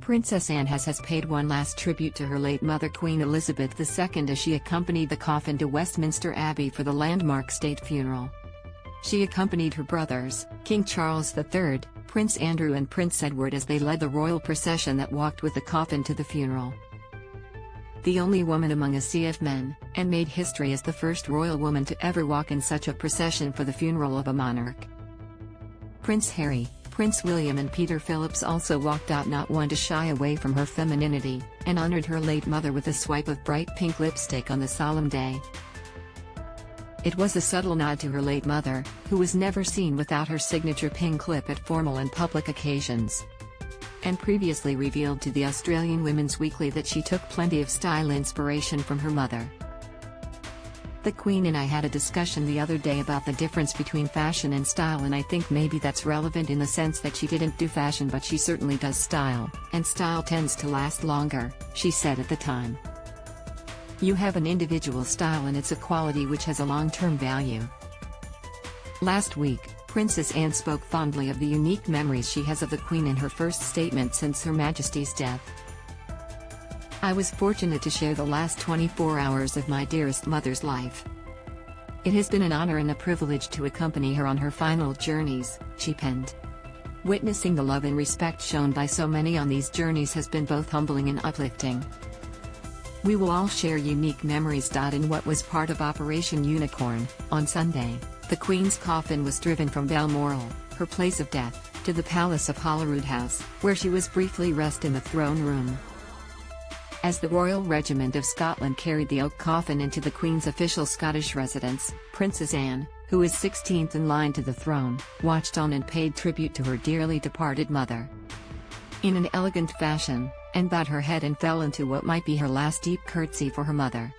Princess Anne has paid one last tribute to her late mother Queen Elizabeth II as she accompanied the coffin to Westminster Abbey for the landmark state funeral. She accompanied her brothers, King Charles III, Prince Andrew and Prince Edward as they led the royal procession that walked with the coffin to the funeral. The only woman among a sea of men, and made history as the first royal woman to ever walk in such a procession for the funeral of a monarch. Prince Harry, Prince William and Peter Phillips also walked out, not one to shy away from her femininity, and honored her late mother with a swipe of bright pink lipstick on the solemn day. It was a subtle nod to her late mother, who was never seen without her signature pin clip at formal and public occasions. And previously revealed to the Australian Women's Weekly that she took plenty of style inspiration from her mother. The Queen and I had a discussion the other day about the difference between fashion and style, and I think maybe that's relevant in the sense that she didn't do fashion but she certainly does style, and style tends to last longer, she said at the time. You have an individual style and it's a quality which has a long-term value. Last week, Princess Anne spoke fondly of the unique memories she has of the Queen in her first statement since Her Majesty's death. I was fortunate to share the last 24 hours of my dearest mother's life. It has been an honor and a privilege to accompany her on her final journeys, she penned. Witnessing the love and respect shown by so many on these journeys has been both humbling and uplifting. We will all share unique memories. In what was part of Operation Unicorn, on Sunday, the Queen's coffin was driven from Balmoral, her place of death, to the Palace of Holyrood House, where she was briefly rest in the throne room. As the Royal Regiment of Scotland carried the oak coffin into the Queen's official Scottish residence, Princess Anne, who is 16th in line to the throne, watched on and paid tribute to her dearly departed mother. In an elegant fashion, and bowed her head and fell into what might be her last deep curtsy for her mother.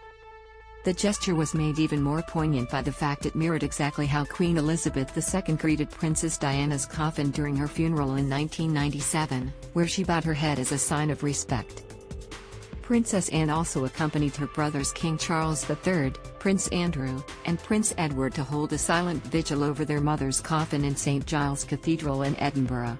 The gesture was made even more poignant by the fact it mirrored exactly how Queen Elizabeth II greeted Princess Diana's coffin during her funeral in 1997, where she bowed her head as a sign of respect. Princess Anne also accompanied her brothers King Charles III, Prince Andrew, and Prince Edward to hold a silent vigil over their mother's coffin in St Giles Cathedral in Edinburgh.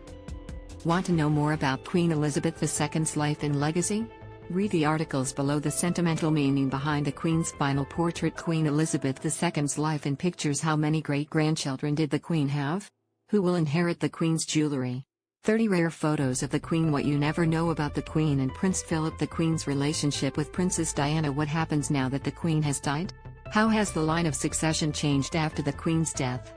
Want to know more about Queen Elizabeth II's life and legacy? Read the articles below. The sentimental meaning behind the Queen's final portrait. Queen Elizabeth II's life and pictures. How many great-grandchildren did the Queen have? Who will inherit the Queen's jewelry? 30 rare photos of the Queen. What you never know about the Queen and Prince Philip. The Queen's relationship with Princess Diana. What happens now that the Queen has died? How has the line of succession changed after the Queen's death?